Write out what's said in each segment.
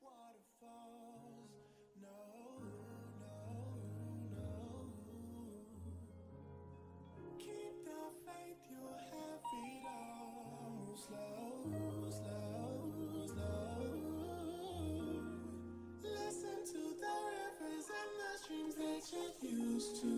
waterfalls. No, no, no. Keep the faith, you'll have it all. Slow, slow, slow. Listen to the rivers and the streams that you're used to.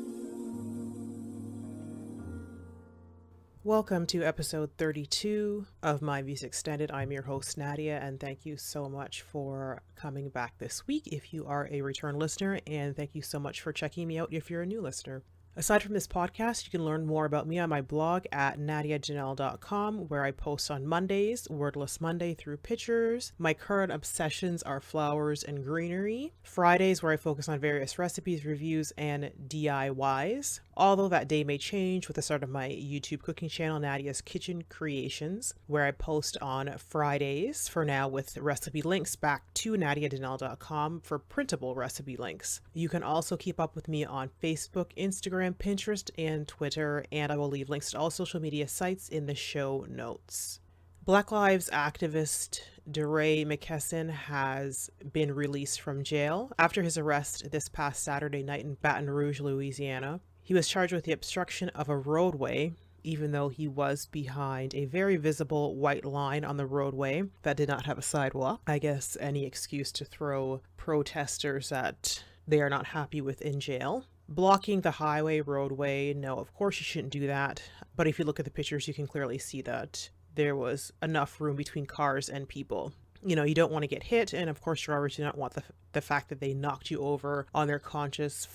Welcome to episode 32 of My Views Extended. I'm your host, Nadia, and thank you so much for coming back this week if you are a return listener, and thank you so much for checking me out if you're a new listener. Aside from this podcast, you can learn more about me on my blog at nadiajanelle.com, where I post on Mondays, Wordless Monday, through pictures. My current obsessions are flowers and greenery. Fridays, where I focus on various recipes, reviews, and DIYs. Although that day may change with the start of my YouTube cooking channel, Nadia's Kitchen Creations, where I post on Fridays, for now with recipe links back to nadiajanelle.com for printable recipe links. You can also keep up with me on Facebook, Instagram, Pinterest, and Twitter, and I will leave links to all social media sites in the show notes. Black Lives activist DeRay McKesson has been released from jail after his arrest this past Saturday night in Baton Rouge, Louisiana. He was charged with the obstruction of a roadway, even though he was behind a very visible white line on the roadway that did not have a sidewalk. I guess any excuse to throw protesters that they are not happy with in jail. Blocking the highway, roadway, no, of course you shouldn't do that. But if you look at the pictures, you can clearly see that there was enough room between cars and people. You know, you don't want to get hit, and of course drivers do not want the fact that they knocked you over on their conscious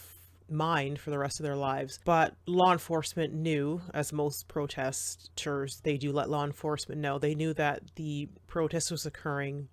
mind for the rest of their lives. But law enforcement knew, as most protesters, they do let law enforcement know, they knew that the protest was occurring.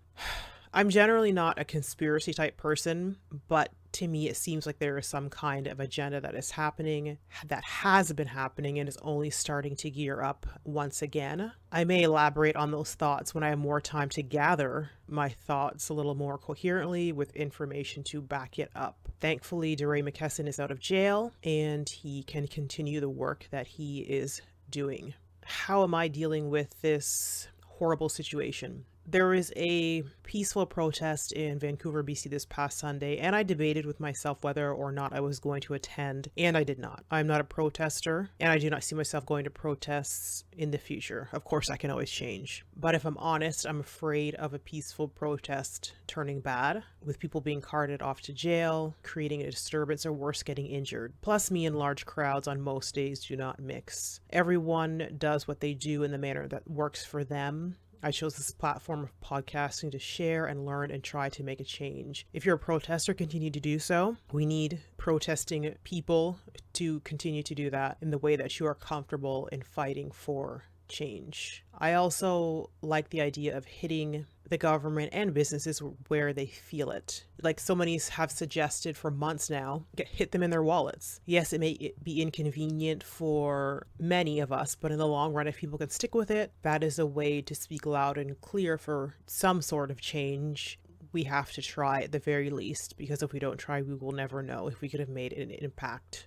I'm generally not a conspiracy type person, but to me, it seems like there is some kind of agenda that is happening, that has been happening, and is only starting to gear up once again. I may elaborate on those thoughts when I have more time to gather my thoughts a little more coherently with information to back it up. Thankfully, DeRay McKesson is out of jail, and he can continue the work that he is doing. How am I dealing with this horrible situation? There was a peaceful protest in Vancouver, BC this past Sunday, and I debated with myself whether or not I was going to attend, and I did not. I'm not a protester, and I do not see myself going to protests in the future. Of course, I can always change. But if I'm honest, I'm afraid of a peaceful protest turning bad, with people being carted off to jail, creating a disturbance, or worse, getting injured. Plus, me and large crowds on most days do not mix. Everyone does what they do in the manner that works for them. I chose this platform of podcasting to share and learn and try to make a change. If you're a protester, continue to do so. We need protesting people to continue to do that in the way that you are comfortable in fighting for change. I also like the idea of hitting the government and businesses where they feel it. Like so many have suggested for months now, hit them in their wallets. Yes, it may be inconvenient for many of us, but in the long run, if people can stick with it, that is a way to speak loud and clear for some sort of change. We have to try at the very least, because if we don't try, we will never know if we could have made an impact.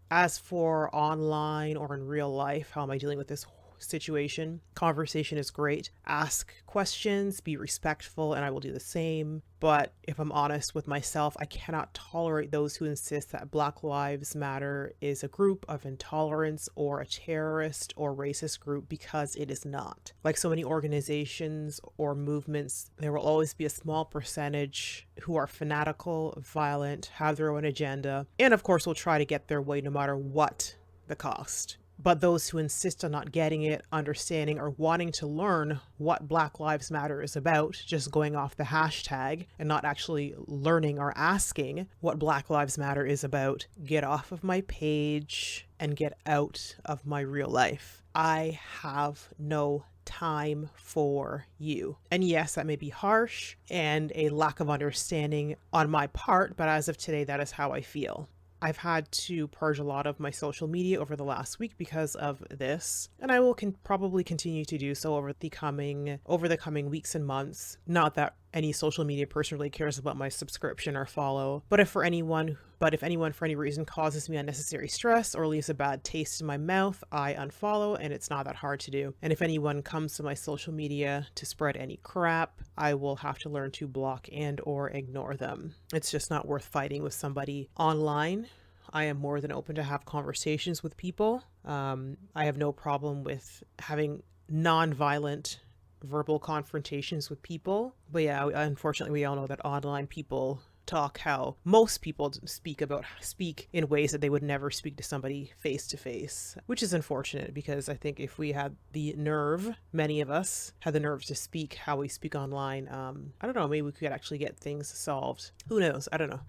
As for online or in real life, how am I dealing with this situation? Conversation is great. Ask questions, be respectful, and I will do the same. But if I'm honest with myself, I cannot tolerate those who insist that Black Lives Matter is a group of intolerance or a terrorist or racist group, because it is not. Like so many organizations or movements, there will always be a small percentage who are fanatical, violent, have their own agenda, and of course will try to get their way no matter what the cost. But those who insist on not getting it, understanding, or wanting to learn what Black Lives Matter is about, just going off the hashtag and not actually learning or asking what Black Lives Matter is about, get off of my page and get out of my real life. I have no time for you. And yes, that may be harsh and a lack of understanding on my part, but as of today, that is how I feel. I've had to purge a lot of my social media over the last week because of this, and I will probably continue to do so over the coming weeks and months. Not that any social media person really cares about my subscription or follow. But if anyone for any reason causes me unnecessary stress or leaves a bad taste in my mouth, I unfollow, and it's not that hard to do. And if anyone comes to my social media to spread any crap, I will have to learn to block and or ignore them. It's just not worth fighting with somebody online. I am more than open to have conversations with people. I have no problem with having non-violent verbal confrontations with people. But yeah, unfortunately, we all know that online people talk how most people speak in ways that they would never speak to somebody face to face, which is unfortunate, because I think if we had the nerve, many of us had the nerve to speak how we speak online, I don't know, maybe we could actually get things solved. Who knows? I don't know.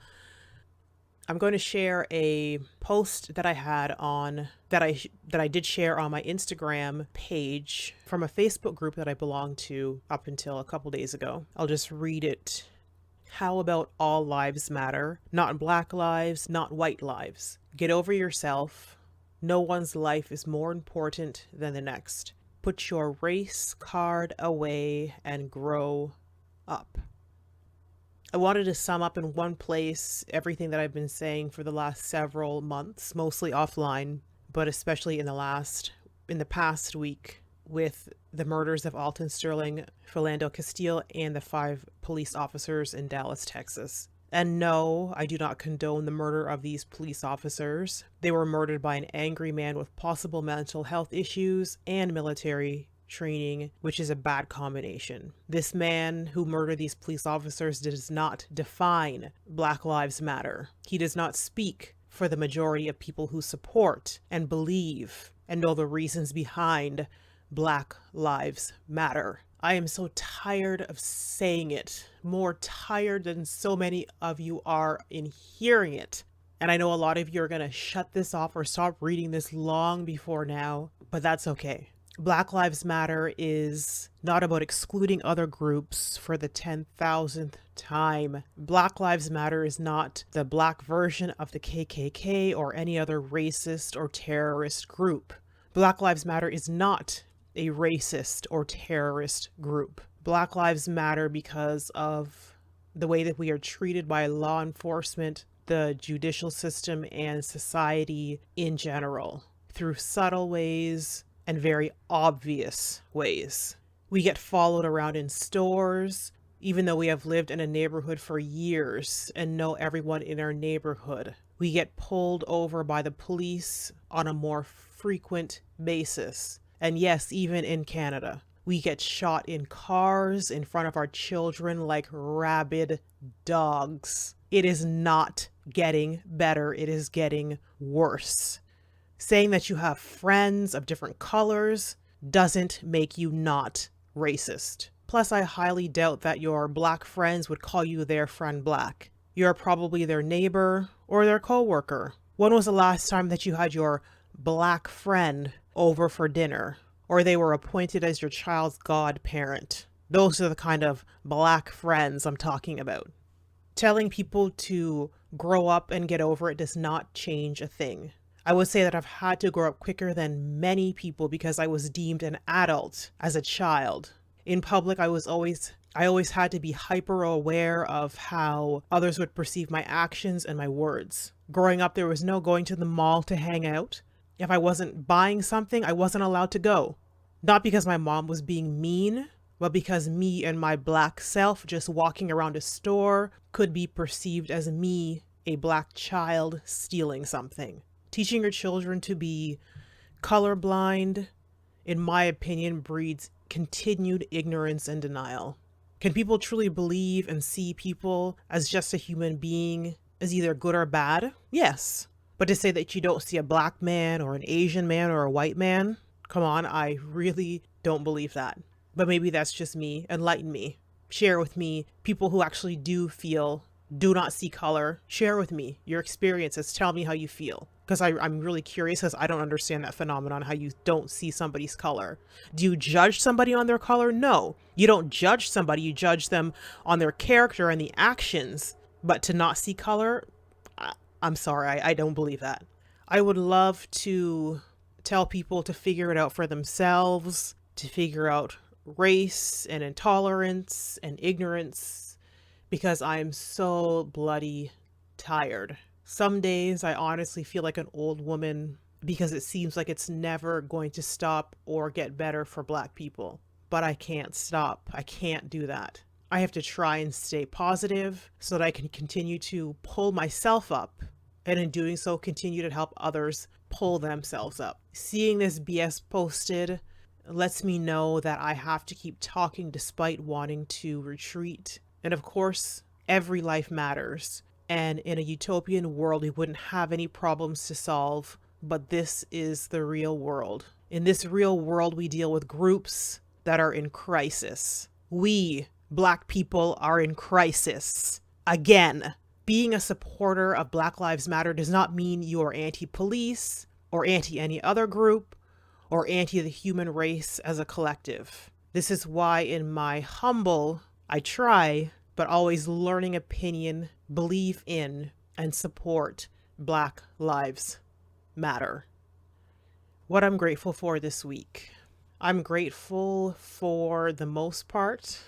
I'm going to share a post that I had on that I did share on my Instagram page from a Facebook group that I belonged to up until a couple days ago. I'll just read it. How about all lives matter? Not black lives, not white lives. Get over yourself. No one's life is more important than the next. Put your race card away and grow up. I wanted to sum up in one place everything that I've been saying for the last several months, mostly offline, but especially in the past week, with the murders of Alton Sterling, Philando Castile, and the 5 police officers in Dallas, Texas. And no, I do not condone the murder of these police officers. They were murdered by an angry man with possible mental health issues and military training, which is a bad combination. This man who murdered these police officers does not define Black Lives Matter. He does not speak for the majority of people who support and believe and know the reasons behind Black Lives Matter. I am so tired of saying it, more tired than so many of you are in hearing it. And I know a lot of you are going to shut this off or stop reading this long before now, but that's okay. Black Lives Matter is not about excluding other groups for the 10,000th time. Black Lives Matter is not the black version of the KKK or any other racist or terrorist group. Black Lives Matter is not a racist or terrorist group. Black Lives Matter because of the way that we are treated by law enforcement, the judicial system, and society in general, through subtle ways and very obvious ways. We get followed around in stores, even though we have lived in a neighborhood for years and know everyone in our neighborhood. We get pulled over by the police on a more frequent basis. And yes, even in Canada, we get shot in cars in front of our children like rabid dogs. It is not getting better. It is getting worse. Saying that you have friends of different colors doesn't make you not racist. Plus, I highly doubt that your black friends would call you their friend black. You're probably their neighbor or their coworker. When was the last time that you had your black friend over for dinner, or they were appointed as your child's godparent? Those are the kind of black friends I'm talking about. Telling people to grow up and get over it does not change a thing. I would say that I've had to grow up quicker than many people because I was deemed an adult as a child. In public, I always had to be hyper aware of how others would perceive my actions and my words. Growing up, there was no going to the mall to hang out. If I wasn't buying something, I wasn't allowed to go. Not because my mom was being mean, but because me and my black self just walking around a store could be perceived as me, a black child, stealing something. Teaching your children to be colorblind, in my opinion, breeds continued ignorance and denial. Can people truly believe and see people as just a human being, as either good or bad? Yes. But to say that you don't see a black man or an Asian man or a white man, come on, I really don't believe that. But maybe that's just me. Enlighten me. Share with me people who actually do not see color. Share with me your experiences. Tell me how you feel. Because I'm really curious, because I don't understand that phenomenon, how you don't see somebody's color. Do you judge somebody on their color? No. You don't judge somebody. You judge them on their character and the actions. But to not see color, I'm sorry, I don't believe that. I would love to tell people to figure it out for themselves, to figure out race and intolerance and ignorance because I'm so bloody tired. Some days I honestly feel like an old woman because it seems like it's never going to stop or get better for Black people. But I can't stop. I can't do that. I have to try and stay positive so that I can continue to pull myself up, and in doing so continue to help others pull themselves up. Seeing this BS posted lets me know that I have to keep talking despite wanting to retreat. And of course, every life matters. And in a utopian world, we wouldn't have any problems to solve, but this is the real world. In this real world, we deal with groups that are in crisis. We, Black people, are in crisis. Again, being a supporter of Black Lives Matter does not mean you are anti-police or anti any other group or anti the human race as a collective. This is why in my humble, I try, but always learning opinion, believe in and support Black Lives Matter. What I'm grateful for this week. I'm grateful for the most part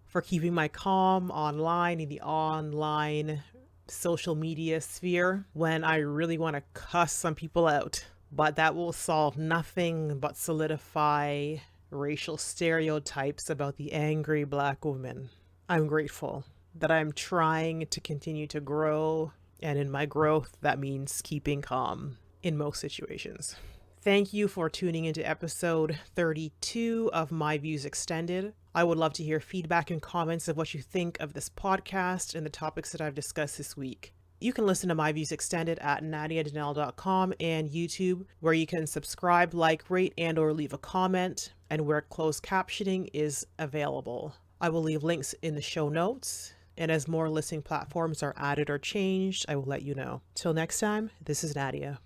for keeping my calm online in the online social media sphere when I really want to cuss some people out. But that will solve nothing but solidify racial stereotypes about the angry Black woman. I'm grateful that I'm trying to continue to grow, and in my growth, that means keeping calm in most situations. Thank you for tuning into episode 32 of My Views Extended. I would love to hear feedback and comments of what you think of this podcast and the topics that I've discussed this week. You can listen to My Views Extended at nadiadanelle.com and YouTube, where you can subscribe, like, rate, and or leave a comment, and where closed captioning is available. I will leave links in the show notes, and as more listening platforms are added or changed, I will let you know. Till next time, this is Nadia.